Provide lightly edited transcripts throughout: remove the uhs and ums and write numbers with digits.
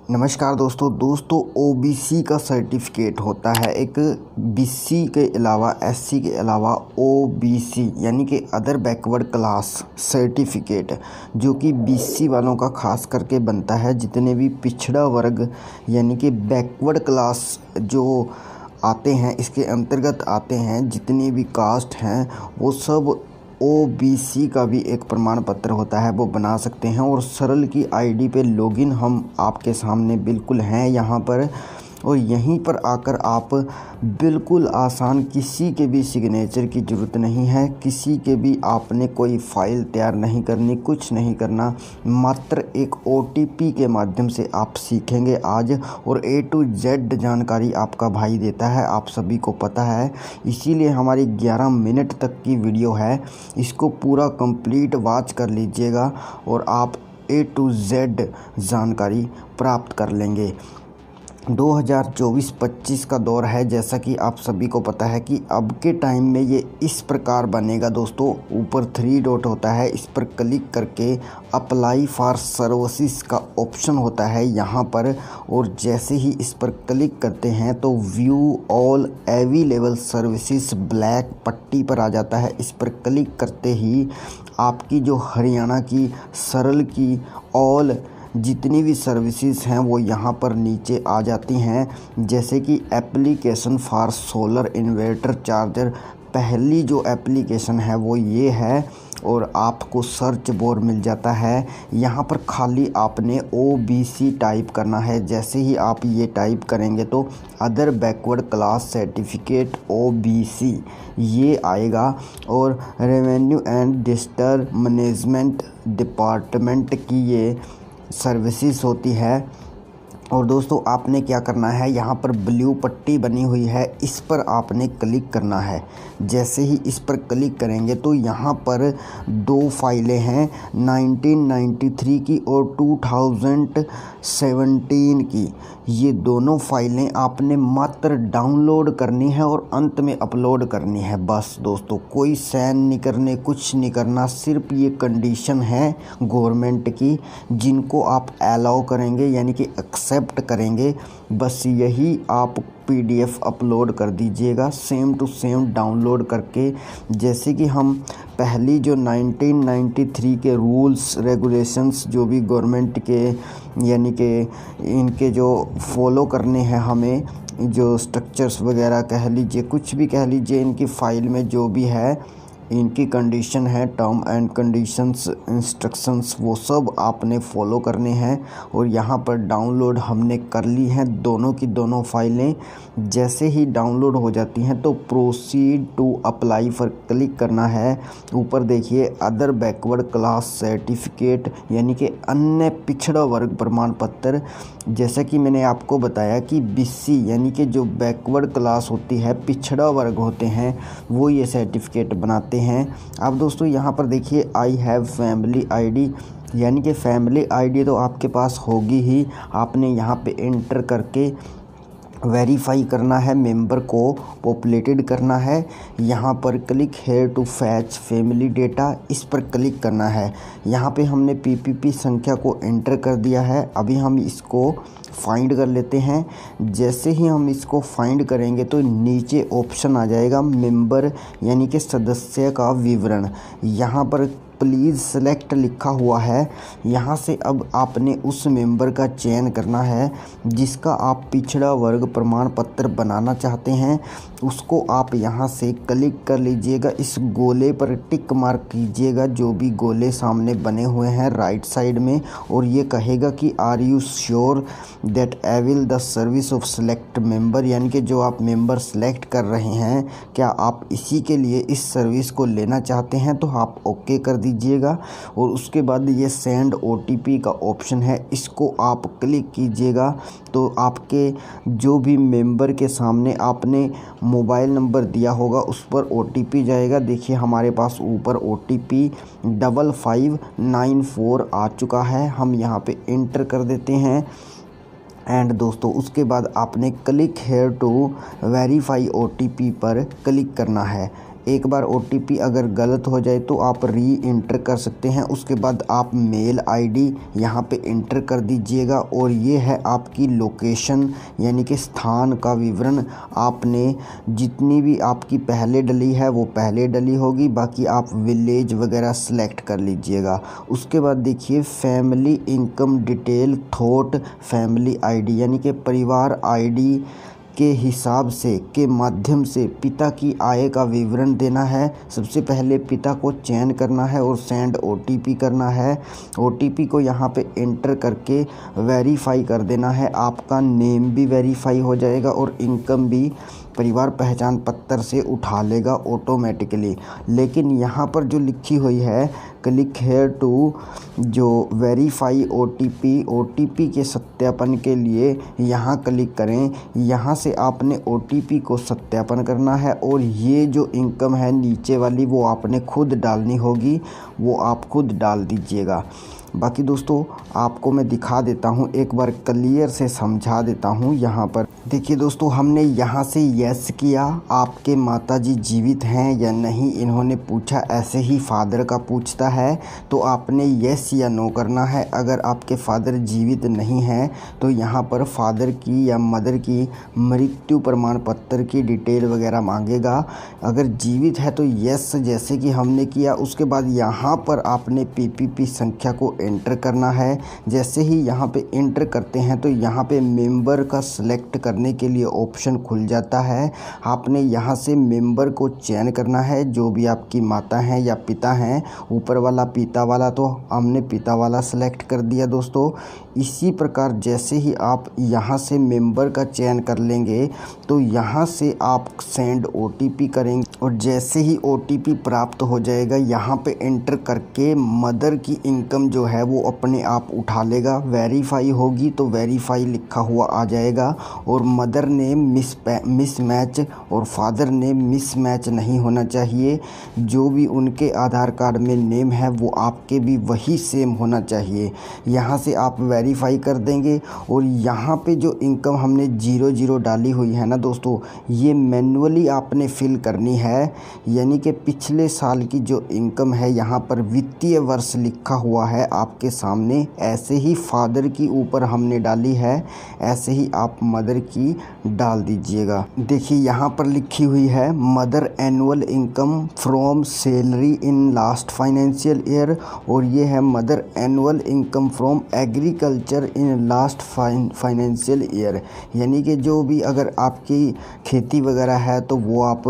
नमस्कार दोस्तों ओबीसी का सर्टिफिकेट होता है एक बीसी के अलावा एससी के अलावा ओबीसी यानी कि अदर बैकवर्ड क्लास सर्टिफिकेट जो कि बीसी वालों का खास करके बनता है। जितने भी पिछड़ा वर्ग यानी कि बैकवर्ड क्लास जो आते हैं इसके अंतर्गत आते हैं, जितनी भी कास्ट हैं वो सब ओबीसी का भी एक प्रमाण पत्र होता है वो बना सकते हैं। और सरल की आईडी पे लॉगिन हम आपके सामने बिल्कुल हैं यहाँ पर, और यहीं पर आकर आप बिल्कुल आसान, किसी के भी सिग्नेचर की ज़रूरत नहीं है, किसी के भी आपने कोई फ़ाइल तैयार नहीं करनी, कुछ नहीं करना, मात्र एक ओटीपी के माध्यम से आप सीखेंगे आज। और ए टू जेड जानकारी आपका भाई देता है, आप सभी को पता है, इसीलिए हमारी 11 मिनट तक की वीडियो है। इसको पूरा कंप्लीट वॉच कर लीजिएगा और आप ए टू जेड जानकारी प्राप्त कर लेंगे। 2024-25 का दौर है, जैसा कि आप सभी को पता है कि अब के टाइम में ये इस प्रकार बनेगा दोस्तों। ऊपर 3 डॉट होता है, इस पर क्लिक करके अप्लाई फॉर सर्विसेज का ऑप्शन होता है यहाँ पर, और जैसे ही इस पर क्लिक करते हैं तो view all available services black पट्टी पर आ जाता है। इस पर क्लिक करते ही आपकी जो हरियाणा की सरल की ऑल जितनी भी सर्विसेज हैं वो यहाँ पर नीचे आ जाती हैं। जैसे कि application for solar inverter charger, पहली जो एप्लीकेशन है वो ये है, और आपको सर्च बार मिल जाता है। यहाँ पर खाली आपने ओबीसी टाइप करना है। जैसे ही आप ये टाइप करेंगे तो other backward class certificate OBC ये आएगा, और रेवेन्यू एंड डिस्टर मैनेजमेंट डिपार्टमेंट की ये सर्विसेज होती है। और दोस्तों आपने क्या करना है, यहाँ पर ब्लू पट्टी बनी हुई है, इस पर आपने क्लिक करना है। जैसे ही इस पर क्लिक करेंगे तो यहाँ पर 2 फाइलें हैं, 1993 की और 2017 की। ये दोनों फाइलें आपने मात्र डाउनलोड करनी है और अंत में अपलोड करनी है। बस दोस्तों, कोई साइन नहीं करने, कुछ नहीं करना, सिर्फ ये कंडीशन है गवर्नमेंट की जिनको आप अलाउ करेंगे यानी कि एक्सेप्ट करेंगे। बस यही आप पीडीएफ अपलोड कर दीजिएगा सेम टू सेम डाउनलोड करके। जैसे कि हम पहली जो 1993 के रूल्स रेगुलेशंस जो भी गवर्नमेंट के यानी कि इनके जो फॉलो करने हैं, हमें जो स्ट्रक्चर्स वगैरह कह लीजिए, कुछ भी कह लीजिए, इनकी फ़ाइल में जो भी है, इनकी कंडीशन है, टर्म एंड कंडीशंस, इंस्ट्रक्शंस, वो सब आपने फॉलो करने हैं। और यहाँ पर डाउनलोड हमने कर ली हैं दोनों की दोनों फाइलें। जैसे ही डाउनलोड हो जाती हैं तो प्रोसीड टू अप्लाई पर क्लिक करना है। ऊपर देखिए अदर बैकवर्ड क्लास सर्टिफिकेट यानी कि अन्य पिछड़ा वर्ग प्रमाण पत्र। जैसा कि मैंने आपको बताया कि बीसी यानी कि जो बैकवर्ड क्लास होती है, पिछड़ा वर्ग होते हैं, वो ये सर्टिफिकेट बनाते हैं। अब दोस्तों यहाँ पर देखिए आई हैव फैमिली आईडी, यानी कि फैमिली आईडी तो आपके पास होगी ही। आपने यहाँ पे एंटर करके वेरीफाई करना है, मेंबर को पॉपुलेटेड करना है। यहाँ पर click here to fetch family data, इस पर क्लिक करना है। यहाँ पे हमने पीपीपी संख्या को एंटर कर दिया है। अभी हम इसको फाइंड कर लेते हैं। जैसे ही हम इसको फाइंड करेंगे तो नीचे ऑप्शन आ जाएगा मेंबर यानी कि सदस्य का विवरण। यहाँ पर प्लीज़ सेलेक्ट लिखा हुआ है। यहाँ से अब आपने उस मेंबर का चयन करना है जिसका आप पिछड़ा वर्ग प्रमाण पत्र बनाना चाहते हैं। उसको आप यहाँ से क्लिक कर लीजिएगा, इस गोले पर टिक मार्क कीजिएगा, जो भी गोले सामने बने हुए हैं राइट साइड में, और ये कहेगा कि are you sure that avail the service of select member, यानी कि जो आप मेंबर सेलेक्ट कर रहे हैं, क्या आप इसी के लिए इस सर्विस को लेना चाहते हैं, तो आप ओके कर दीजिएगा। और उसके बाद ये सेंड ओटीपी का ऑप्शन है, इसको आप क्लिक कीजिएगा तो आपके जो भी मेंबर के सामने आपने मोबाइल नंबर दिया होगा उस पर ओटीपी जाएगा। देखिए हमारे पास ऊपर ओटीपी 5594 आ चुका है, हम यहाँ पे एंटर कर देते हैं। एंड दोस्तों उसके बाद आपने click here to verify OTP पर क्लिक करना है। एक बार OTP अगर गलत हो जाए तो आप री इंटर कर सकते हैं। उसके बाद आप मेल ID यहाँ पे इंटर कर दीजिएगा और ये है आपकी लोकेशन यानी कि स्थान का विवरण। आपने जितनी भी आपकी पहले डली है वो पहले डली होगी, बाकी आप विलेज वगैरह सेलेक्ट कर लीजिएगा। उसके बाद देखिए family income detail thought family ID यानी कि परिवार ID के हिसाब से के माध्यम से पिता की आय का विवरण देना है। सबसे पहले पिता को चयन करना है और सेंड OTP करना है। OTP को यहाँ पे एंटर करके वेरीफाई कर देना है। आपका नेम भी वेरीफाई हो जाएगा और इनकम भी परिवार पहचान पत्र से उठा लेगा ऑटोमेटिकली। लेकिन यहाँ पर जो लिखी हुई है क्लिक हेयर टू जो वेरीफाई OTP के सत्यापन के लिए यहाँ क्लिक करें। यहाँ से आपने OTP को सत्यापन करना है और ये जो इनकम है नीचे वाली वो आपने खुद डालनी होगी, वो आप खुद डाल दीजिएगा। बाकी दोस्तों आपको मैं दिखा देता हूँ, एक बार क्लियर से समझा देता हूँ। यहाँ पर देखिए दोस्तों, हमने यहाँ से यस किया आपके माताजी जीवित हैं या नहीं, इन्होंने पूछा। ऐसे ही फादर का पूछता है तो आपने यस या नो करना है। अगर आपके फादर जीवित नहीं हैं तो यहाँ पर फादर की या मदर की मृत्यु प्रमाण पत्र की डिटेल वगैरह मांगेगा। अगर जीवित है तो यस जैसे कि हमने किया। उसके बाद यहाँ पर आपने PPP संख्या को एंटर करना है। जैसे ही यहाँ पे एंटर करते हैं तो यहाँ पे मेंबर का सिलेक्ट करने के लिए ऑप्शन खुल जाता है। आपने यहाँ से मेंबर को चयन करना है, जो भी आपकी माता हैं या पिता हैं। ऊपर वाला पिता वाला तो हमने पिता वाला सिलेक्ट कर दिया दोस्तों। इसी प्रकार जैसे ही आप यहाँ से मेंबर का चयन कर लेंगे तो यहाँ से आप सेंड OTP करेंगे और जैसे ही OTP प्राप्त हो जाएगा यहाँ पे एंटर करके मदर की इनकम जो है वो अपने आप उठा लेगा। वेरीफाई होगी तो वेरीफाई लिखा हुआ आ जाएगा और मदर नेम मिसमैच और फादर नेम मिसमैच नहीं होना चाहिए। जो भी उनके आधार कार्ड में नेम है वो आपके भी वही सेम होना चाहिए। यहाँ से आप वेरीफाई कर देंगे और यहाँ पे जो इनकम हमने 00 डाली हुई है ना दोस्तों, ये मैन्युअली आपने फिल करनी है। यानी कि पिछले साल की जो इनकम है यहाँ पर वित्तीय वर्ष लिखा हुआ है आपके सामने, ऐसे ही फादर की ऊपर हमने डाली है, ऐसे ही आप मदर की डाल दीजिएगा। देखिए यहाँ पर लिखी हुई है mother annual income from salary in last financial year और ये है mother annual income from agriculture in last financial year. यानी कि जो भी अगर आपकी खेती वगैरह है तो वो आप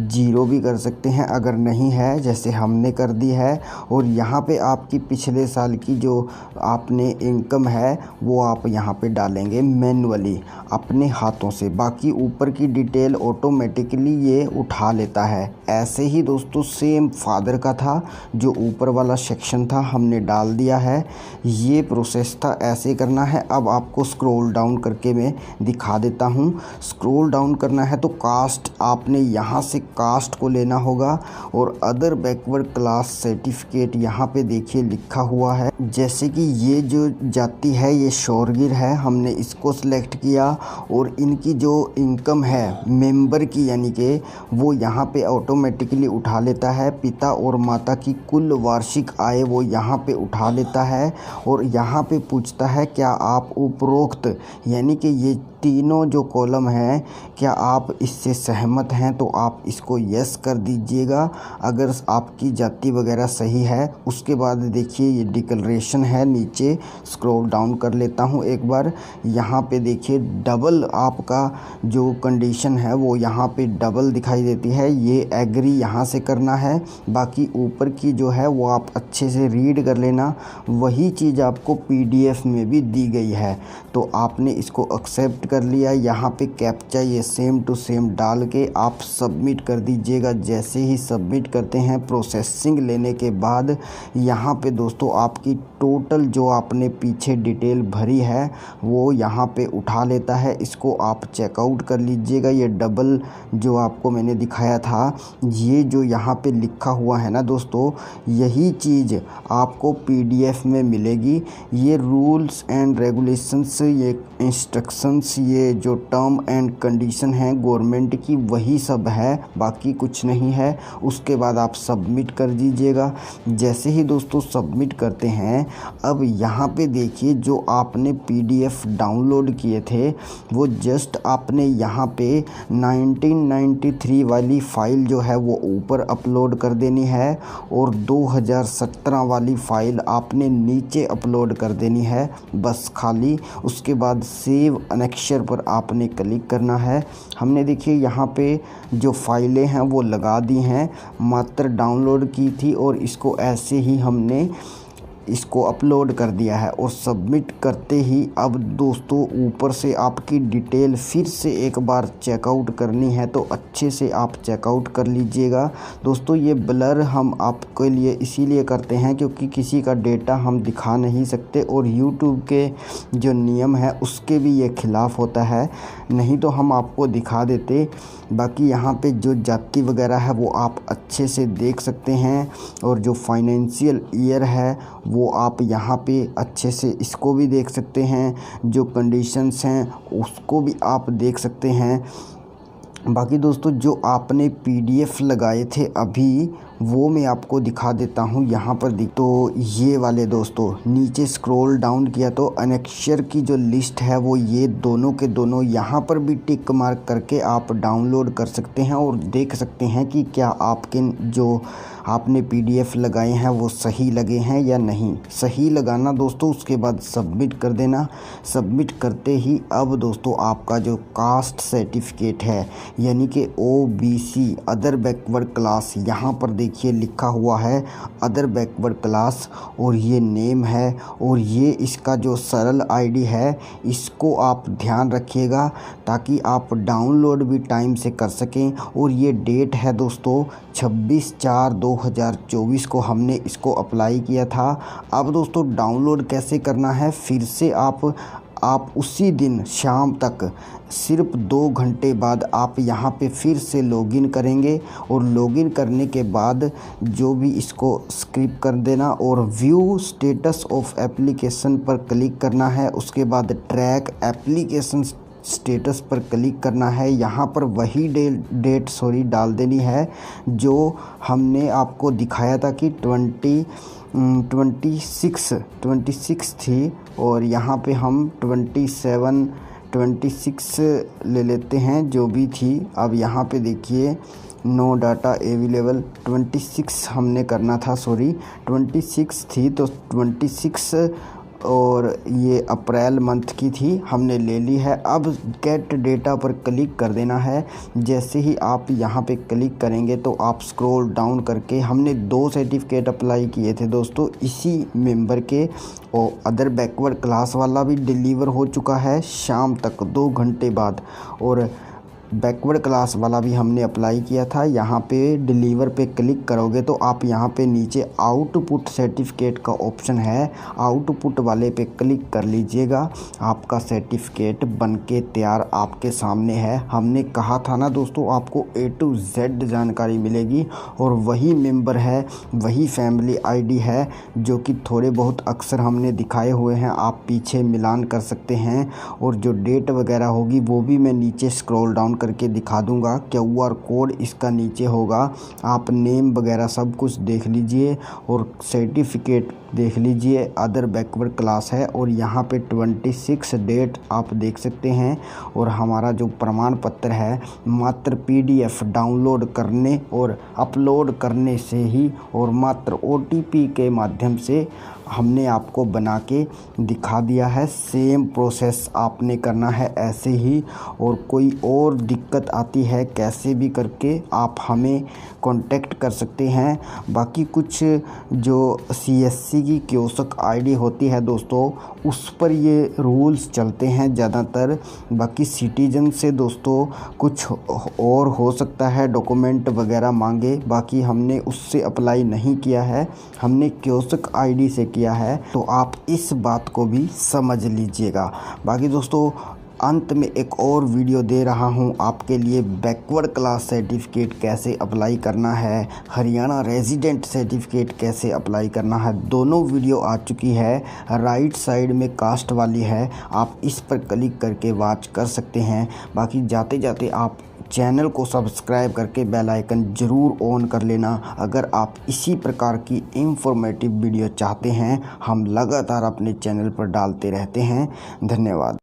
0 भी कर सकते हैं, अगर नहीं है जैसे हमने कर दी है। और यहाँ पे आपकी पिछले साल की जो आपने इनकम है वो आप यहाँ पे डालेंगे मैन्युअली अपने हाथों से। बाकी ऊपर की डिटेल ऑटोमेटिकली ये उठा लेता है। ऐसे ही दोस्तों सेम फादर का था, जो ऊपर वाला सेक्शन था हमने डाल दिया है। ये प्रोसेस था, ऐसे करना है। अब आपको स्क्रॉल डाउन करके मैं दिखा देता हूँ। स्क्रॉल डाउन करना है तो कास्ट आपने यहाँ से कास्ट को लेना होगा और अदर बैकवर्ड क्लास सर्टिफिकेट यहाँ पे देखिए लिखा हुआ है। जैसे कि ये जो जाति है ये शौरगिर है, हमने इसको सिलेक्ट किया और इनकी जो इनकम है मेंबर की यानी कि वो यहाँ पे ऑटोमेटिकली उठा लेता है। पिता और माता की कुल वार्षिक आय वो यहाँ पे उठा लेता है और यहाँ पे पूछता है क्या आप उपरोक्त यानी कि ये तीनों जो कॉलम हैं क्या आप इससे सहमत हैं, तो आप इसको यस कर दीजिएगा अगर आपकी जाति वगैरह सही है। उसके बाद देखिए ये डिक्लेरेशन है, नीचे स्क्रॉल डाउन कर लेता हूँ एक बार। यहाँ पे देखिए डबल आपका जो कंडीशन है वो यहाँ पे डबल दिखाई देती है, ये एग्री यहाँ से करना है। बाकी ऊपर की जो है वो आप अच्छे से रीड कर लेना, वही चीज़ आपको PDF में भी दी गई है तो आपने इसको एक्सेप्ट कर लिया। यहाँ पे कैप्चा ये सेम टू सेम डाल के आप सबमिट कर दीजिएगा। जैसे ही सबमिट करते हैं प्रोसेसिंग लेने के बाद यहाँ पे दोस्तों आपकी टोटल जो आपने पीछे डिटेल भरी है वो यहाँ पे उठा लेता है। इसको आप चेकआउट कर लीजिएगा। ये डबल जो आपको मैंने दिखाया था, ये जो यहाँ पे लिखा हुआ है ना दोस्तों, यही चीज़ आपको PDF में मिलेगी। ये रूल्स एंड रेगुलेशंस, ये इंस्ट्रक्शंस ये जो टर्म एंड कंडीशन है गवर्नमेंट की वही सब है, बाकी कुछ नहीं है। उसके बाद आप सबमिट कर दीजिएगा। जैसे ही दोस्तों सबमिट करते हैं, अब यहाँ पे देखिए जो आपने PDF डाउनलोड किए थे वो जस्ट आपने यहाँ पे 1993 वाली फ़ाइल जो है वो ऊपर अपलोड कर देनी है और 2017 वाली फ़ाइल आपने नीचे अपलोड कर देनी है, बस खाली। उसके बाद सेव अनेक्शर पर आपने क्लिक करना है। हमने देखिए यहाँ पे जो फाइलें हैं वो लगा दी हैं, मात्र डाउनलोड की थी और इसको ऐसे ही हमने इसको अपलोड कर दिया है और सबमिट करते ही अब दोस्तों ऊपर से आपकी डिटेल फिर से एक बार चेकआउट करनी है, तो अच्छे से आप चेकआउट कर लीजिएगा। दोस्तों ये ब्लर हम आपके लिए इसीलिए करते हैं क्योंकि किसी का डेटा हम दिखा नहीं सकते और यूट्यूब के जो नियम है उसके भी ये खिलाफ़ होता है, नहीं तो हम आपको दिखा देते। बाकी यहाँ पे जो जाति वगैरह है वो आप अच्छे से देख सकते हैं और जो फाइनेंशियल ईयर है वो आप यहाँ पे अच्छे से इसको भी देख सकते हैं, जो कंडीशंस हैं उसको भी आप देख सकते हैं। बाकी दोस्तों जो आपने PDF लगाए थे अभी वो मैं आपको दिखा देता हूँ यहाँ पर तो ये वाले दोस्तों नीचे स्क्रॉल डाउन किया तो अनेक्शर की जो लिस्ट है वो ये दोनों के दोनों यहाँ पर भी टिक मार्क करके आप डाउनलोड कर सकते हैं और देख सकते हैं कि क्या आपके जो आपने PDF लगाए हैं वो सही लगे हैं या नहीं। सही लगाना दोस्तों, उसके बाद सबमिट कर देना। सबमिट करते ही अब दोस्तों आपका जो कास्ट सर्टिफिकेट है यानी कि OBC अदर बैकवर्ड क्लास, यहाँ पर देखिए लिखा हुआ है अदर बैकवर्ड क्लास और ये नेम है और ये इसका जो सरल ID है इसको आप ध्यान रखिएगा ताकि आप डाउनलोड भी टाइम से कर सकें। और ये डेट है दोस्तों 26/4/2024 को हमने इसको अप्लाई किया था। अब दोस्तों डाउनलोड कैसे करना है, फिर से आप उसी दिन शाम तक सिर्फ 2 घंटे बाद आप यहाँ पे फिर से लॉगिन करेंगे और लॉगिन करने के बाद जो भी इसको स्किप कर देना और व्यू स्टेटस ऑफ एप्लीकेशन पर क्लिक करना है। उसके बाद ट्रैक एप्लीकेशन स्टेटस पर क्लिक करना है। यहाँ पर वही डेट डाल देनी है जो हमने आपको दिखाया था कि 26 थी और यहाँ पे हम 26 ले लेते हैं जो भी थी। अब यहाँ पे देखिए नो डाटा अवेलेबल 26 हमने करना था, 26 थी तो 26 और ये अप्रैल मंथ की थी, हमने ले ली है। अब गेट डेटा पर क्लिक कर देना है। जैसे ही आप यहाँ पे क्लिक करेंगे तो आप स्क्रॉल डाउन करके हमने 2 सर्टिफिकेट अप्लाई किए थे दोस्तों इसी मेंबर के, और अदर बैकवर्ड क्लास वाला भी डिलीवर हो चुका है शाम तक 2 घंटे बाद, और बैकवर्ड क्लास वाला भी हमने अप्लाई किया था। यहाँ पे डिलीवर पे क्लिक करोगे तो आप यहाँ पे नीचे आउटपुट सर्टिफिकेट का ऑप्शन है, आउटपुट वाले पे क्लिक कर लीजिएगा। आपका सर्टिफिकेट बनके तैयार आपके सामने है। हमने कहा था ना दोस्तों आपको A to Z जानकारी मिलेगी और वही मेंबर है, वही फैमिली ID है जो कि थोड़े बहुत अक्सर हमने दिखाए हुए हैं, आप पीछे मिलान कर सकते हैं। और जो डेट वगैरह होगी वो भी मैं नीचे स्क्रॉल डाउन करके दिखा दूंगा। QR कोड इसका नीचे होगा, आप नेम वगैरह सब कुछ देख लीजिए और सर्टिफिकेट देख लीजिए। अदर बैकवर्ड क्लास है और यहाँ पे 26 डेट आप देख सकते हैं। और हमारा जो प्रमाण पत्र है मात्र PDF डाउनलोड करने और अपलोड करने से ही और मात्र OTP के माध्यम से हमने आपको बना के दिखा दिया है। सेम प्रोसेस आपने करना है ऐसे ही, और कोई और दिक्कत आती है कैसे भी करके आप हमें कांटेक्ट कर सकते हैं। बाकी कुछ जो CSC की कियोस्क ID होती है दोस्तों उस पर ये रूल्स चलते हैं ज़्यादातर। बाकी सिटीजन से दोस्तों कुछ और हो सकता है, डॉक्यूमेंट वगैरह मांगे, बाकी हमने उससे अप्लाई नहीं किया है, हमने कियोस्क ID से किया है, तो आप इस बात को भी समझ लीजिएगा। बाकी दोस्तों अंत में एक और वीडियो दे रहा हूं आपके लिए। बैकवर्ड क्लास सर्टिफिकेट कैसे अप्लाई करना है, हरियाणा रेजिडेंट सर्टिफिकेट कैसे अप्लाई करना है, दोनों वीडियो आ चुकी है। राइट साइड में कास्ट वाली है, आप इस पर क्लिक करके वॉच कर सकते हैं। बाकी जाते जाते आप चैनल को सब्सक्राइब करके बेल आइकन ज़रूर ऑन कर लेना। अगर आप इसी प्रकार की इंफॉर्मेटिव वीडियो चाहते हैं, हम लगातार अपने चैनल पर डालते रहते हैं। धन्यवाद।